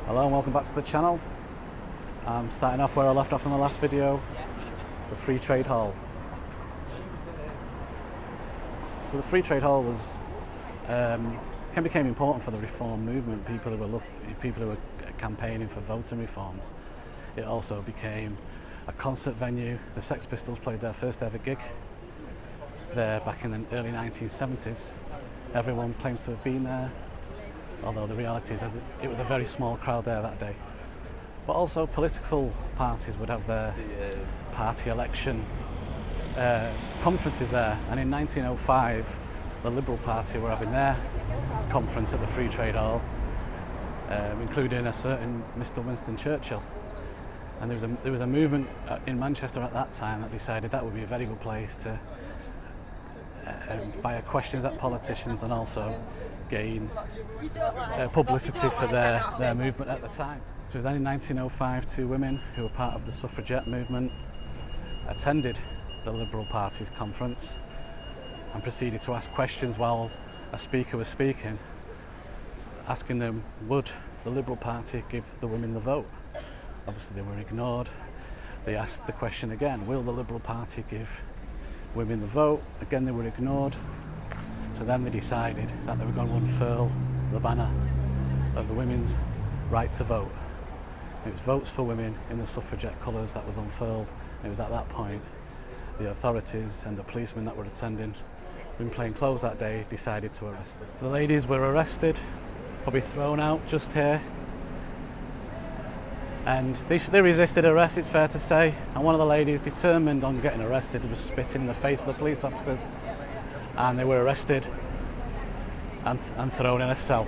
Hello and welcome back to the channel. I'm starting off where I left off in the last video, the Free Trade Hall. So the Free Trade Hall became important for the reform movement, people who were campaigning for voting reforms. It also became a concert venue. The Sex Pistols played their first ever gig there back in the early 1970s. Everyone claims to have been there, although the reality is that it was a very small crowd there that day. But also political parties would have their party election conferences there, and in 1905 the Liberal Party were having their conference at the Free Trade Hall, including a certain Mr. Winston Churchill. And there was a movement in Manchester at that time that decided that would be a very good place to fire questions at politicians and also gain publicity for their movement at the time. So then in 1905, two women who were part of the Suffragette movement attended the Liberal Party's conference and proceeded to ask questions while a speaker was speaking, asking them, would the Liberal Party give the women the vote? Obviously they were ignored. They asked the question again, will the Liberal Party give women the vote? Again they were ignored. So then they decided that they were going to unfurl the banner of the women's right to vote. It was votes for women in the suffragette colours that was unfurled. It was at that point the authorities and the policemen that were attending in plain clothes that day decided to arrest them. So the ladies were arrested, probably thrown out just here. And they resisted arrest, it's fair to say. And one of the ladies, determined on getting arrested, was spitting in the face of the police officers. And they were arrested and thrown in a cell.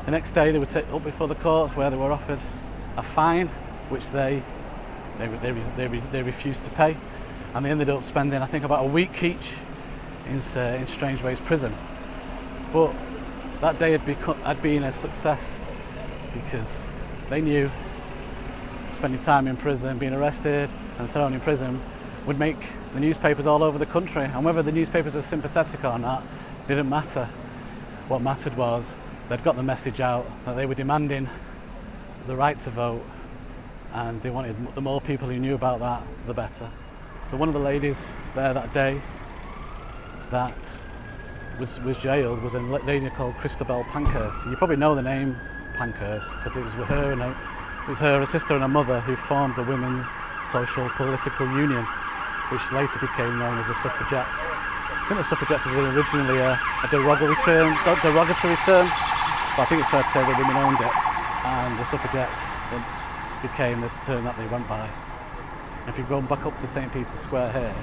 The next day they were taken up before the courts where they were offered a fine, which they refused to pay, and they ended up spending, I think, about a week each in Strangeways prison. But that day had been a success because they knew spending time in prison, being arrested and thrown in prison would make the newspapers all over the country, and whether the newspapers were sympathetic or not didn't matter. What mattered was they'd got the message out that they were demanding the right to vote, and they wanted the more people who knew about that, the better. So one of the ladies there that day that was jailed was a lady called Emmeline Pankhurst. You probably know the name Pankhurst because it was her sister and her mother who formed the Women's Social Political Union, which later became known as the Suffragettes. I think the Suffragettes was originally a derogatory term, but I think it's fair to say that women owned it, and the Suffragettes became the term that they went by. And if you go back up to St. Peter's Square here,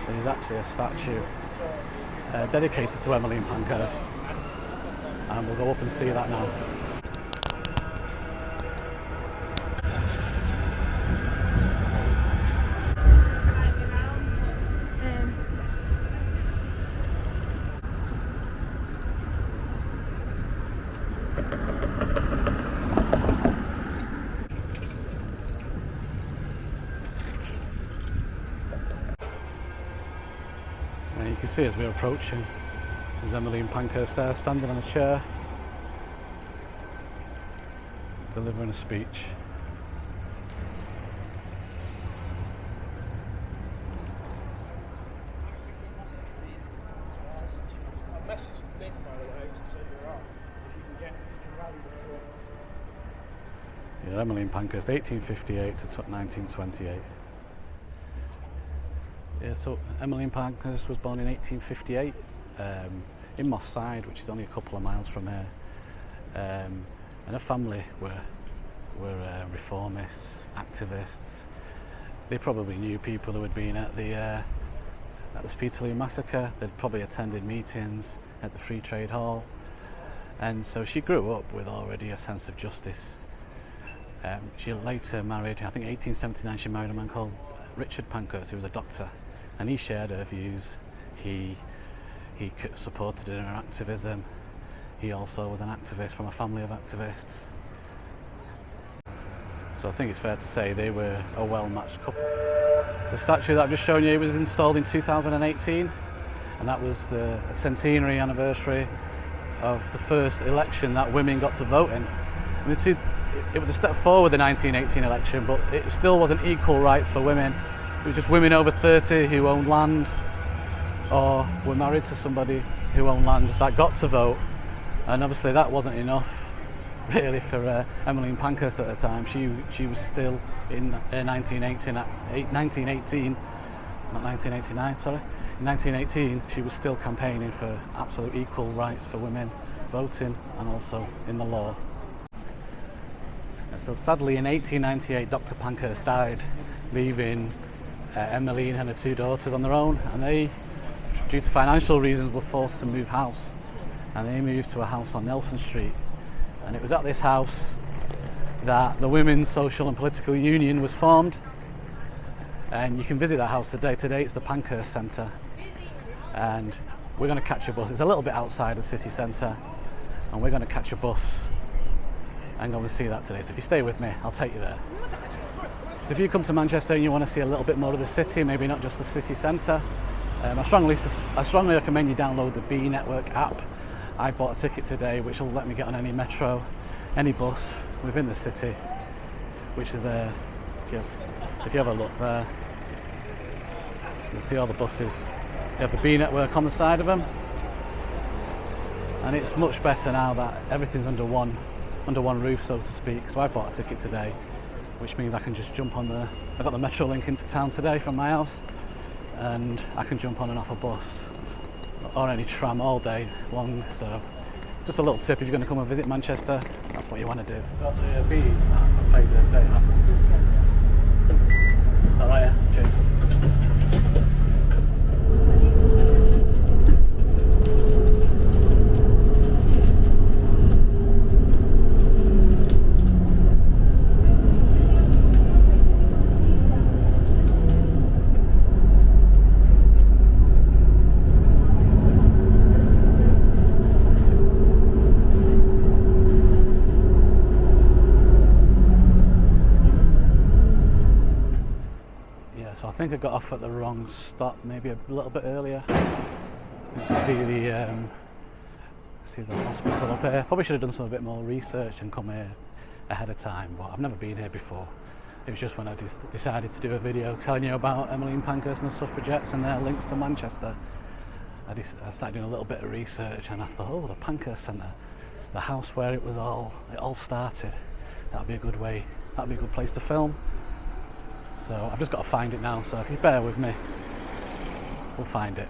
there is actually a statue dedicated to Emmeline Pankhurst, and we'll go up and see that now. You can see as we're approaching, there's Emmeline Pankhurst there, standing on a chair, delivering a speech. Yeah, Emmeline Pankhurst, 1858 to 1928. Yeah, so Emmeline Pankhurst was born in 1858 in Moss Side, which is only a couple of miles from here. And her family were reformists, activists. They probably knew people who had been at the Peterloo massacre. They'd probably attended meetings at the Free Trade Hall, and so she grew up with already a sense of justice. She later married, I think 1879, she married a man called Richard Pankhurst, who was a doctor, and he shared her views. He supported her in her activism. He also was an activist from a family of activists. So I think it's fair to say they were a well-matched couple. The statue that I've just shown you was installed in 2018, and that was the centenary anniversary of the first election that women got to vote in. It was a step forward, the 1918 election, but it still wasn't equal rights for women. It was just women over 30 who owned land or were married to somebody who owned land that got to vote. And obviously that wasn't enough really for Emmeline Pankhurst at the time. She was still in 1918, not 1989, sorry. In 1918 she was still campaigning for absolute equal rights for women voting and also in the law. And so sadly in 1898 Dr. Pankhurst died, leaving Emmeline and her two daughters on their own, and they, due to financial reasons, were forced to move house, and they moved to a house on Nelson Street. And it was at this house that the Women's Social and Political Union was formed, and you can visit that house today. Today it's the Pankhurst Centre, and we're going to catch a bus. It's a little bit outside the city centre, and we're going to catch a bus and go and see that today. So if you stay with me, I'll take you there. So if you come to Manchester and you want to see a little bit more of the city, maybe not just the city centre, I strongly recommend you download the B Network app. I bought a ticket today which will let me get on any metro, any bus within the city, which is there. If you have a look there, you'll see all the buses. You have the B Network on the side of them, and it's much better now that everything's under one roof, so to speak. So I bought a ticket today, which means I can just jump on I got the metro link into town today from my house, and I can jump on and off a bus or any tram all day long. So just a little tip, if you're going to come and visit Manchester, that's what you want to do. Got the B app, I paid the day app. Alright, yeah, cheers. So I think I got off at the wrong stop, maybe a little bit earlier. I think I see the hospital up here. Probably should have done some a bit more research and come here ahead of time, but I've never been here before. It was just when I decided to do a video telling you about Emmeline Pankhurst and the Suffragettes and their links to Manchester. I started doing a little bit of research, and I thought, oh, the Pankhurst Centre, the house where it all started. That'd be a good place to film. So I've just got to find it now, so if you bear with me, we'll find it.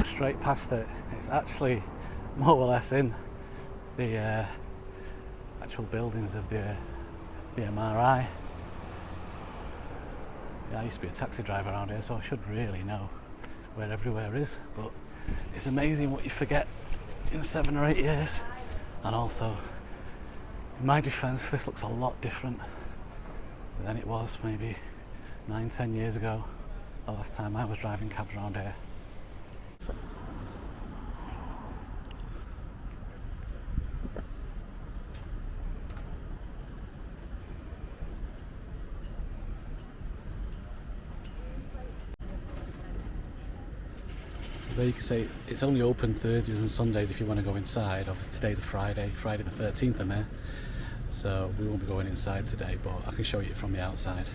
Straight past it. It's actually more or less in the actual buildings of the MRI. Yeah, I used to be a taxi driver around here, so I should really know where everywhere is, but it's amazing what you forget in 7 or 8 years. And also, in my defence, this looks a lot different than it was maybe 9-10 years ago, the last time I was driving cabs around here. There you can say it's only open Thursdays and Sundays if you want to go inside. Obviously today's a Friday the 13th of May, so we won't be going inside today, but I can show you from the outside.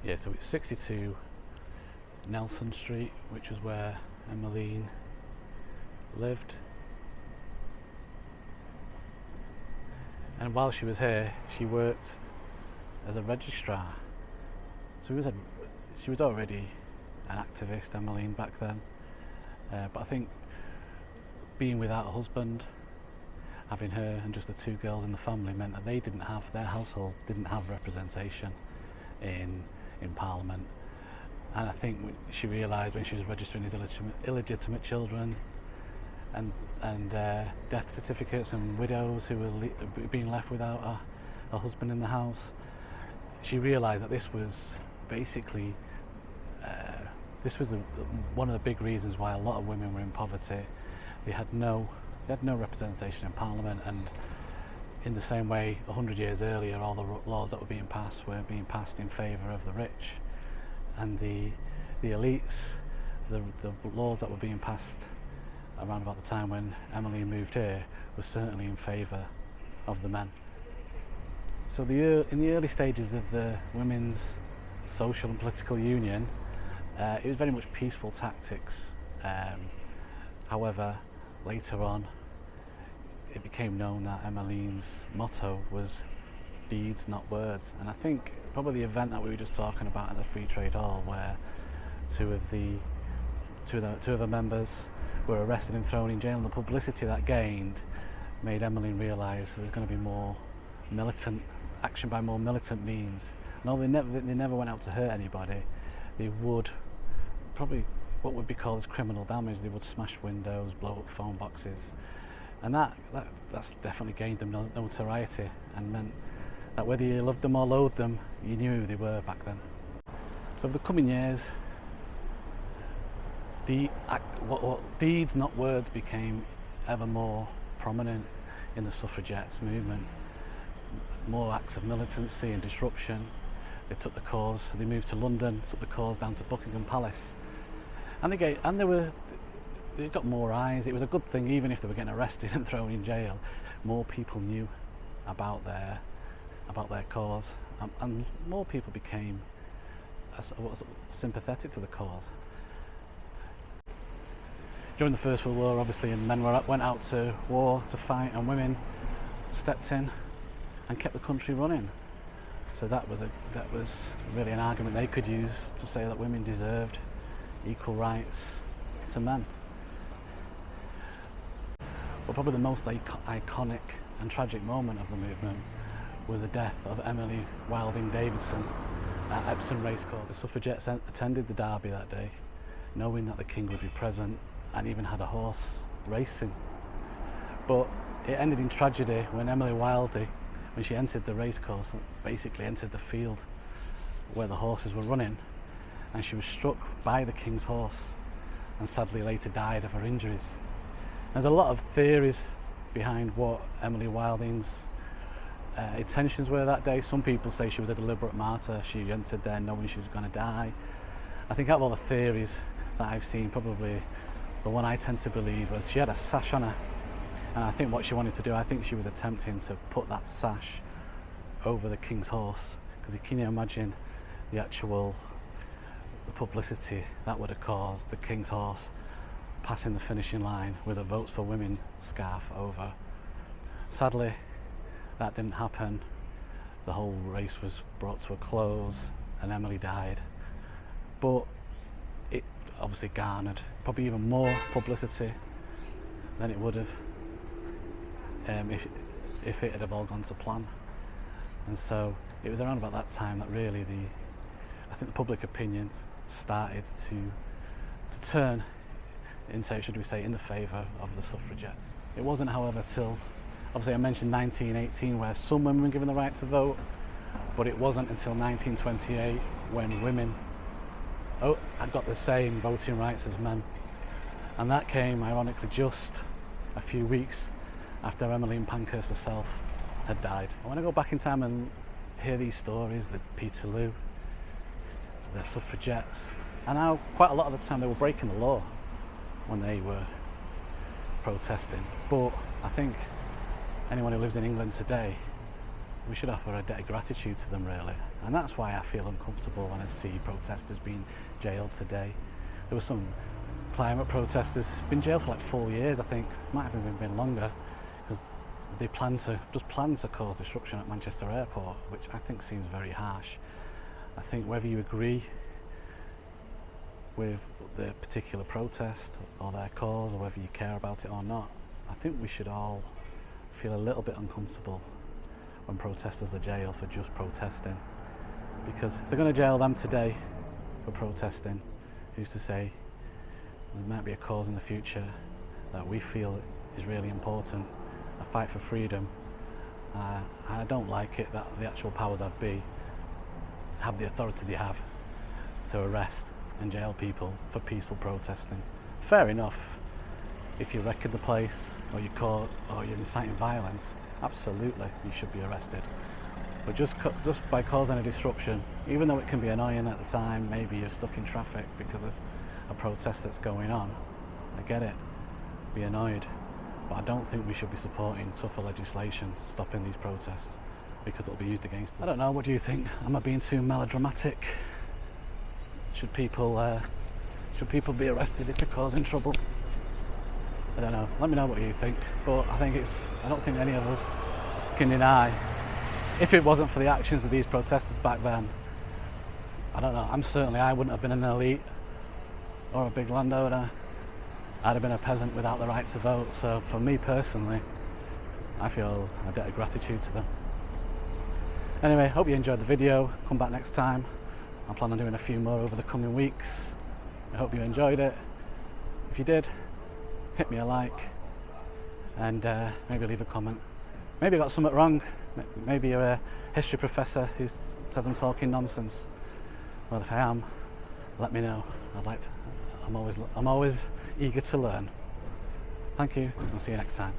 Yeah, so it's 62 Nelson Street, which was where Emmeline lived. And while she was here, she worked as a registrar. So she was already an activist, Emmeline, back then. But I think being without a husband, having her and just the two girls in the family meant that their household didn't have representation. in Parliament. And I think she realised when she was registering his illegitimate children and death certificates and widows who were being left without a husband in the house, she realised that this was basically one of the big reasons why a lot of women were in poverty. They had no representation in Parliament, and in the same way 100 years earlier all the laws that were being passed in favour of the rich and the elites. The laws that were being passed around about the time when Emmeline moved here was certainly in favour of the men. So in the early stages of the women's social and political union, it was very much peaceful tactics. However, later on it became known that Emmeline's motto was deeds, not words. And I think probably the event that we were just talking about at the Free Trade Hall, where two of the members were arrested and thrown in jail, and the publicity that gained made Emmeline realise there's going to be more militant action by more militant means. And although they never went out to hurt anybody, they would probably what would be called as criminal damage. They would smash windows, blow up phone boxes, and that's definitely gained them notoriety and meant that whether you loved them or loathed them, you knew who they were back then. So over the coming years, deeds, not words, became ever more prominent in the suffragettes movement. More acts of militancy and disruption. They took the cause, they moved to London, took the cause down to Buckingham Palace, and they got more eyes. It was a good thing, even if they were getting arrested and thrown in jail. More people knew about their cause, and more people became sympathetic to the cause. During the First World War, obviously, and men went out to war to fight, and women stepped in and kept the country running. So that was really an argument they could use to say that women deserved equal rights to men. But probably the most iconic and tragic moment of the movement was the death of Emily Wilding Davidson at Epsom Racecourse. The suffragettes attended the Derby that day, knowing that the King would be present, and even had a horse racing. But it ended in tragedy when Emily Wilding, when she entered the racecourse, basically entered the field where the horses were running, and she was struck by the King's horse and sadly later died of her injuries. There's a lot of theories behind what Emily Wilding's intentions were that day. Some people say she was a deliberate martyr. She entered there knowing she was going to die. I think out of all the theories that I've seen, probably the one I tend to believe was she had a sash on her, and I think what she wanted to do, I think she was attempting to put that sash over the King's horse, because you can imagine the publicity that would have caused the King's horse passing the finishing line with a Votes for Women scarf over. Sadly, that didn't happen. The whole race was brought to a close and Emily died. But it obviously garnered probably even more publicity than it would have if it had have all gone to plan. And so it was around about that time that really I think the public opinion started to turn in the favour of the suffragettes. It wasn't, however, till obviously I mentioned 1918 where some women were given the right to vote, but it wasn't until 1928 when women had got the same voting rights as men. And that came, ironically, just a few weeks after Emmeline Pankhurst herself had died. And when I go back in time and hear these stories, the Peterloo, the suffragettes, and how quite a lot of the time they were breaking the law when they were protesting. But I think anyone who lives in England today, we should offer a debt of gratitude to them, really. And that's why I feel uncomfortable when I see protesters being jailed today. There were some climate protesters been jailed for like 4 years, I think. Might have even been longer, because they plan to cause disruption at Manchester Airport, which I think seems very harsh. I think whether you agree with the particular protest or their cause, or whether you care about it or not, I think we should all feel a little bit uncomfortable when protesters are jailed for just protesting, Because if they're going to jail them today for protesting, who's to say there might be a cause in the future that we feel is really important, a fight for freedom. I don't like it that the actual powers that be have the authority they have to arrest and jail people for peaceful protesting. Fair enough, if you wreck the place or you caught or you're inciting violence, absolutely you should be arrested. But just by causing a disruption, even though it can be annoying at the time, maybe you're stuck in traffic because of a protest that's going on, I get it, be annoyed, but I don't think we should be supporting tougher legislation stopping these protests because it'll be used against us. I don't know, what do you think? Am I being too melodramatic? Should people be arrested if they're causing trouble? I don't know, let me know what you think, but I don't think any of us can deny, if it wasn't for the actions of these protesters back then, I don't know, I wouldn't have been an elite or a big landowner. I'd have been a peasant without the right to vote. So for me personally, I feel a debt of gratitude to them. Anyway, hope you enjoyed the video. Come back next time. I plan on doing a few more over the coming weeks. I hope you enjoyed it. If you did, hit me a like and maybe leave a comment. Maybe I got something wrong. Maybe you're a history professor who says I'm talking nonsense. Well, if I am, let me know. I'm always eager to learn. Thank you, and I'll see you next time.